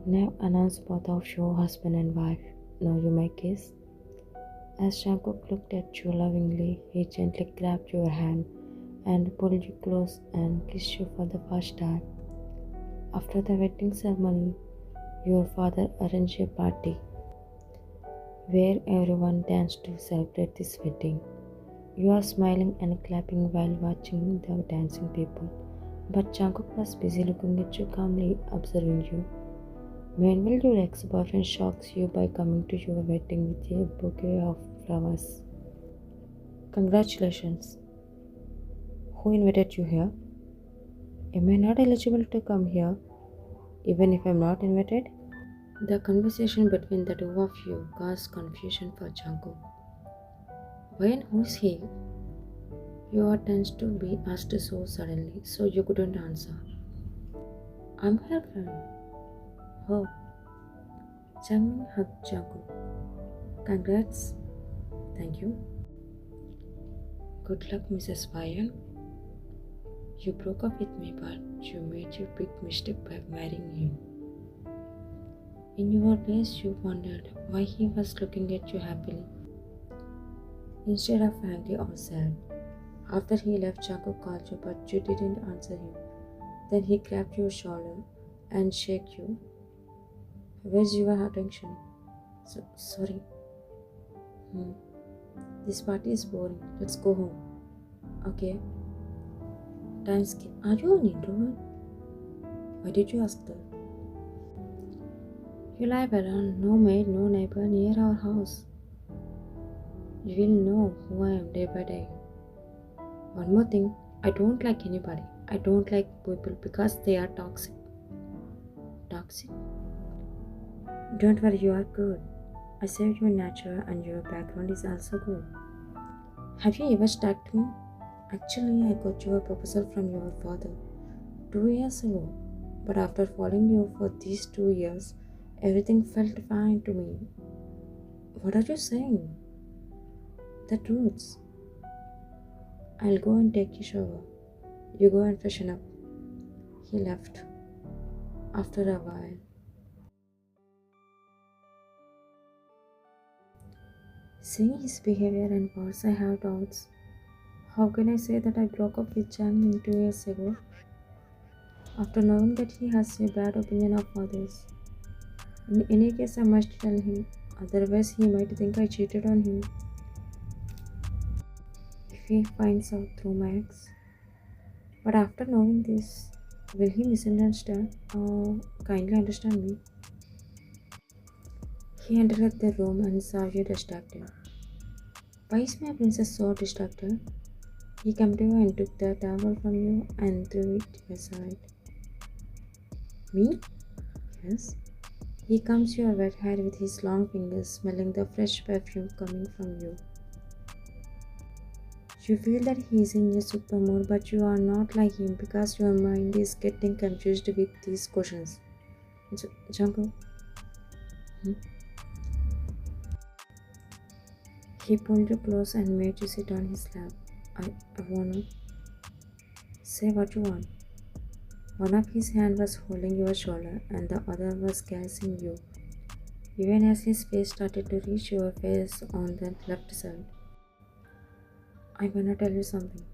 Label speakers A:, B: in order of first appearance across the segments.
A: Now announce both of you husband and wife. Now you may kiss. As Jungkook looked at you lovingly, he gently grabbed your hand and pulled you close and kissed you for the first time. After the wedding ceremony, your father arranged a party where everyone danced to celebrate this wedding. You are smiling and clapping while watching the dancing people, but Jungkook was busy looking at you calmly, observing you. Meanwhile, your ex-boyfriend shocks you by coming to your wedding with a bouquet of flowers. Congratulations. Who invited you here? Am I not eligible to come here, even if I'm not invited? The conversation between the two of you caused confusion for Jungkook. Why and who is he? Your turns to be asked so suddenly, so you couldn't answer. I'm her friend. Oh. Jungmin hugged Jungkook. Congrats. Thank you. Good luck, Mrs. Ryan. You broke up with me, but you made your big mistake by marrying him. In your place, you wondered why he was looking at you happily, instead of angry or sad. After he left, Jungkook called you, but you didn't answer him. Then he grabbed your shoulder and shook you. Where's your attention? Sorry. This party is boring. Let's go home. Okay. Time skip. Are you an introvert? Why did you ask that? You live alone, no maid, no neighbor near our house. You will know who I am day by day. One more thing, I don't like anybody. I don't like people because they are toxic. Toxic? Don't worry, you are good. I saved your nature and your background is also good. Have you ever stalked me? Actually, I got your proposal from your father 2 years ago. But after following you for these 2 years, everything felt fine to me. What are you saying? The truths. I'll go and take a shower. You go and freshen up. He left. After a while. Seeing his behavior and words, I have doubts. How can I say that I broke up with Jang 2 years ago? After knowing that he has a bad opinion of others. In any case, I must tell him. Otherwise, he might think I cheated on him. If he finds out through my ex. But after knowing this, will he misunderstand or kindly understand me? He entered the room and saw you distracted. Why is my princess so distracted? He came to you and took the towel from you and threw it aside. Me? Yes. He combs your wet hair with his long fingers, smelling the fresh perfume coming from you. You feel that he is in a super mood, but you are not like him because your mind is getting confused with these questions. Jungkook? He pulled you close and made you sit on his lap. I wanna say what you want. One of his hands was holding your shoulder and the other was caressing you, even as his face started to reach your face on the left side. I wanna tell you something.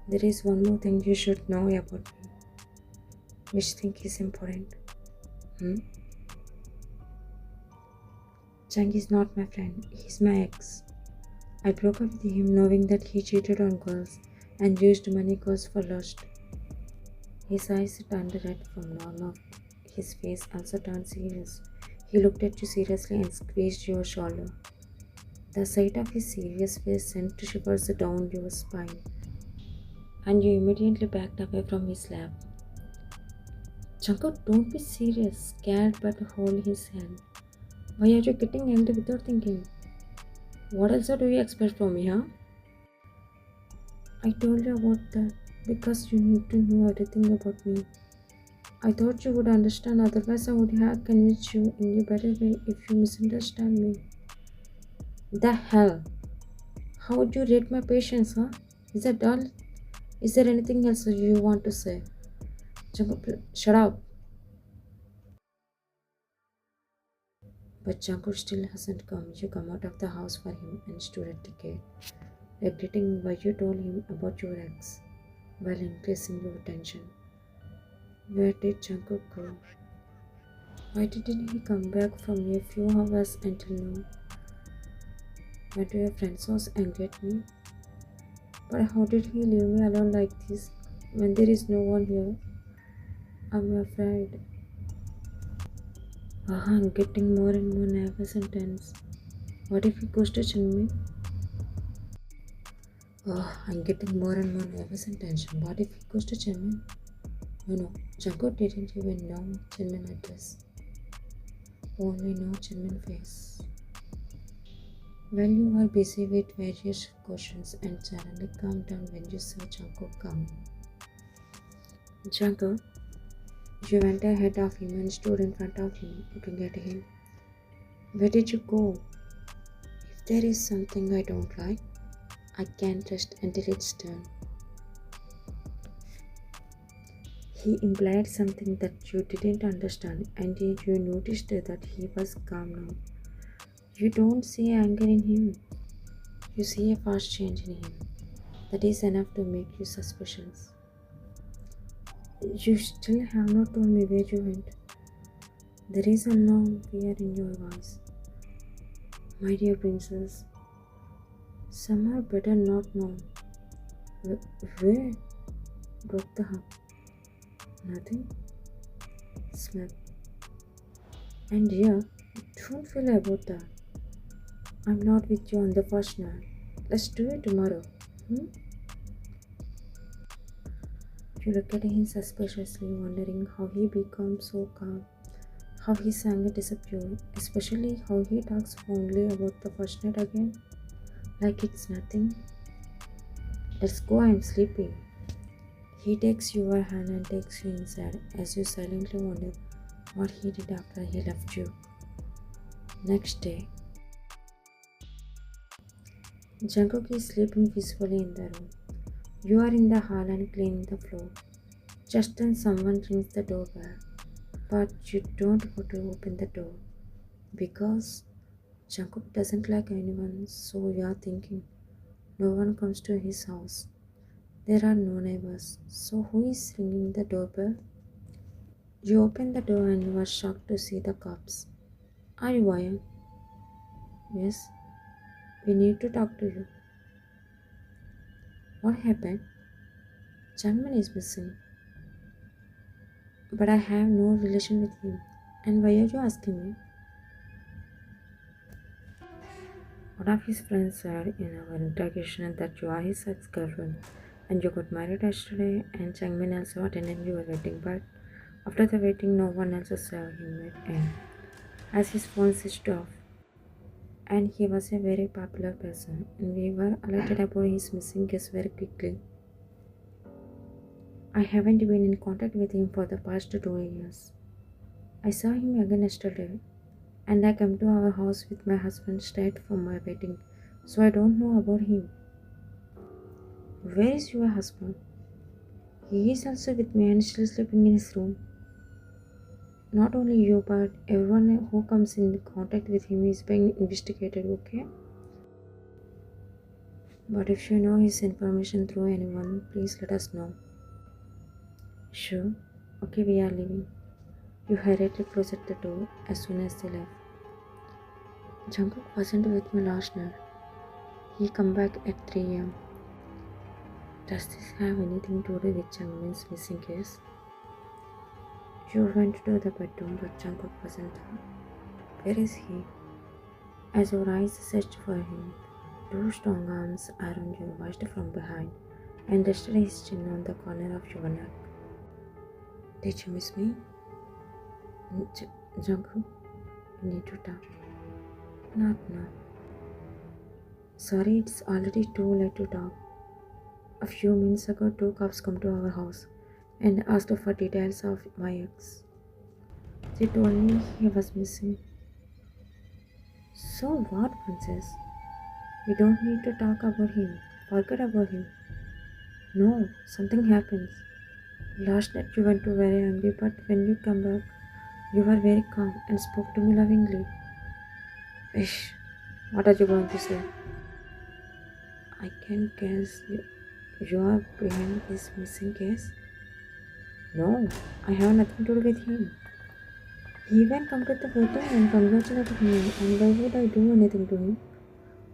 A: There is one more thing you should know about me. Which thing is important? Jang is not my friend, he's my ex. I broke up with him knowing that he cheated on girls and used money cause for lust. His eyes turned red from normal. His face also turned serious. He looked at you seriously and squeezed your shoulder. The sight of his serious face sent shivers down your spine, and you immediately backed away from his lap. Jungkook, don't be serious, scared but hold his hand. Why are you getting angry without thinking? What else do you expect from me, huh? I told you about that because you need to know everything about me. I thought you would understand, otherwise I would have convinced you in a better way if you misunderstand me. The hell? How would you rate my patience, huh? Is that dull? Is there anything else you want to say? Jungkook, shut up. But Jungkook still hasn't come. You come out of the house for him and stood at the gate, regretting why you told him about your ex, while increasing your tension. Where did Jungkook go? Why didn't he come back from a few hours until now? Went to your friend's house and get me? But how did he leave me alone like this when there is no one here? I'm afraid. I'm getting more and more nervous and tense. What if he goes to Chinmay? I'm getting more and more nervous and tension. What if he goes to Chinmay? No, Jungkook didn't even know Chinmay address. Only know Chinmay face. When you are busy with various questions and suddenly calm down when you saw Jungkook come. Jungkook, you went ahead of him and stood in front of him, looking at him. Where did you go? If there is something I don't like, I can't rest until it's done. He implied something that you didn't understand, and you noticed that he was calm now. You don't see anger in him. You see a fast change in him. That is enough to make you suspicious. You still have not told me where you went. There is unknown fear in your voice. My dear princess, some are better not known. Where? Broke the hug. Nothing. Smith. And dear, don't feel about that. I'm not with you on the first night. Let's do it tomorrow. You look at him suspiciously, wondering how he became so calm, how his anger disappeared, especially how he talks fondly about the first night again, like it's nothing. Let's go, I'm sleepy. He takes your hand and takes you inside as you silently wonder what he did after he left you. Next day, Jungkook is sleeping peacefully in the room. You are in the hall and cleaning the floor. Just then someone rings the doorbell, but you don't go to open the door because Jungkook doesn't like anyone, so you are thinking no one comes to his house. There are no neighbors, so who is ringing the doorbell? You open the door and you are shocked to see the cops. Are you Ryan? Yes, we need to talk to you. What happened? Changman is missing. But I have no relation with him. And why are you asking me? One of his friends said in our interrogation that you are his ex-girlfriend and you got married yesterday, and Changmin also attended your wedding, but after the wedding no one else saw him again as his phone switched off. And he was a very popular person, and we were alerted about his missing case very quickly. I haven't been in contact with him for the past 2 years. I saw him again yesterday, and I came to our house with my husband straight from my wedding, so I don't know about him. Where is your husband? He is also with me and still sleeping in his room. Not only you, but everyone who comes in contact with him is being investigated, okay? But if you know his information through anyone, please let us know. Sure. Okay, we are leaving. You hurriedly closed the door as soon as they left. Jungkook wasn't with me last night. He come back at 3 am. Does this have anything to do with Changmin's missing case? You went to the bedroom, but Jungkook wasn't there. Where is he? As your eyes searched for him, 2 strong arms around your waist from behind and rested his chin on the corner of your neck. Did you miss me? Jungkook, we need to talk. Not now. Sorry, it's already too late to talk. A few minutes ago, 2 cops come to our house and asked for details of my ex. They told me he was missing. So what, princess? We don't need to talk about him. Forget about him. No, something happens. Last night you went to very angry, but when you come back, you were very calm and spoke to me lovingly. Ish, what are you going to say? I can guess you are behind this missing case? No, I have nothing to do with him. He even come to the wedding and congratulated me, and why would I do anything to him?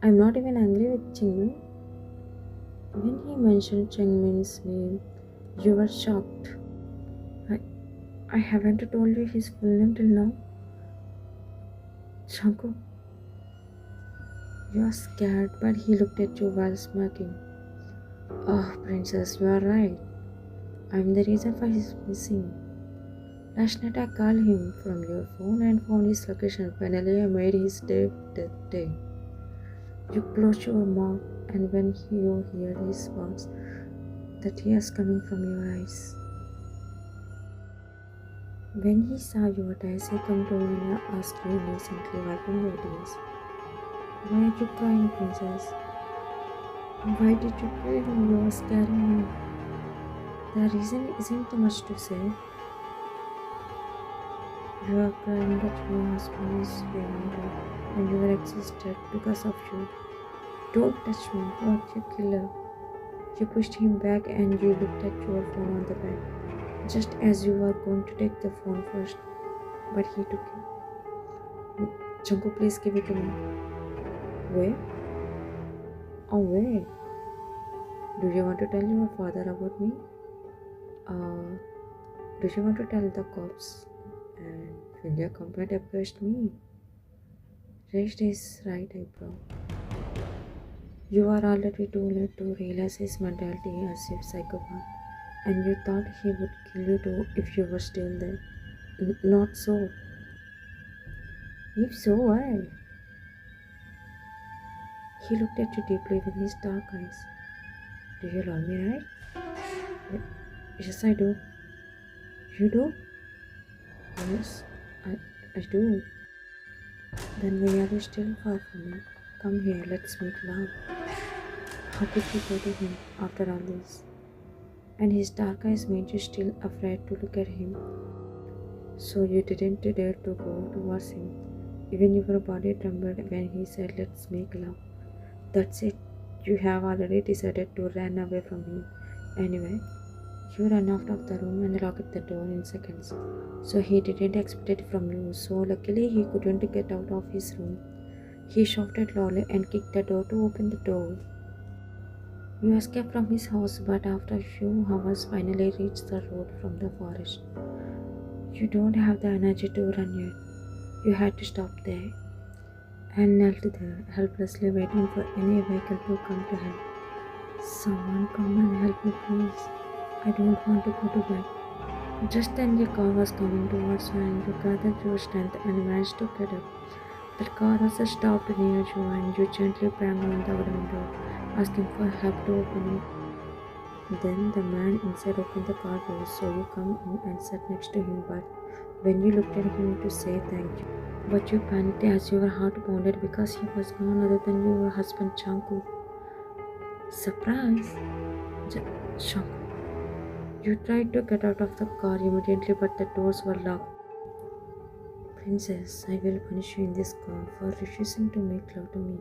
A: I'm not even angry with Chengmin. When he mentioned Chengmin's name, you were shocked. I, I haven't told you his full name till now. Chanko, you are scared, but he looked at you while smirking. Oh, princess, you are right. I'm the reason for his missing. Last night I called him from your phone and found his location. Finally, I made his day that day. You closed your mouth, and when you heard his words, the tears coming from your eyes. When he saw your tears, he come to you and asked you innocently, wiping your tears. Why are you crying, princess? Why did you kill him? You were scaring me. The reason isn't much to say. You are crying that your husband is remembered and you were existed because of you. Don't touch me, what you killer. You pushed him back and you looked at your phone on the bed, just as you were going to take the phone first, but he took it. Chanko, please give it to me. Where? Oh, where? Do you want to tell your father about me? Do you want to tell the cops? And will your complaint against me? Raised his right eyebrow. You are already too late to realize his mentality as a psychopath, and you thought he would kill you too if you were still there. Not so. If so, why? He looked at you deeply with his dark eyes. Do you love me, right? Yes, I do. You do? Yes, I do. Then why are you still far from me? Come here, let's make love. How could you go to him after all this? And his dark eyes made you still afraid to look at him. So you didn't dare to go towards him. Even your body trembled when he said, let's make love. That's it. You have already decided to run away from him. Anyway, you ran out of the room and locked the door in seconds. So he didn't expect it from you. So luckily he couldn't get out of his room. He shouted loudly and kicked the door to open the door. You escaped from his house, but after a few hours finally reached the road from the forest. You don't have the energy to run yet. You had to stop there and knelt there, helplessly waiting for any vehicle to come to help. Someone come and help me, please. I don't want to go to bed. Just then a car was coming towards you and you gathered your strength and managed to get up. The car also stopped near you and you gently banged on the wooden door, asking for help to open it. Then the man inside opened the car door, so you come in and sat next to him, but when you looked at him to say thank you, but you panicked as your heart pounded because he was none other than your husband Chanku. Surprise! Chanku. You tried to get out of the car immediately, but the doors were locked. Princess, I will punish you in this car for refusing to make love to me.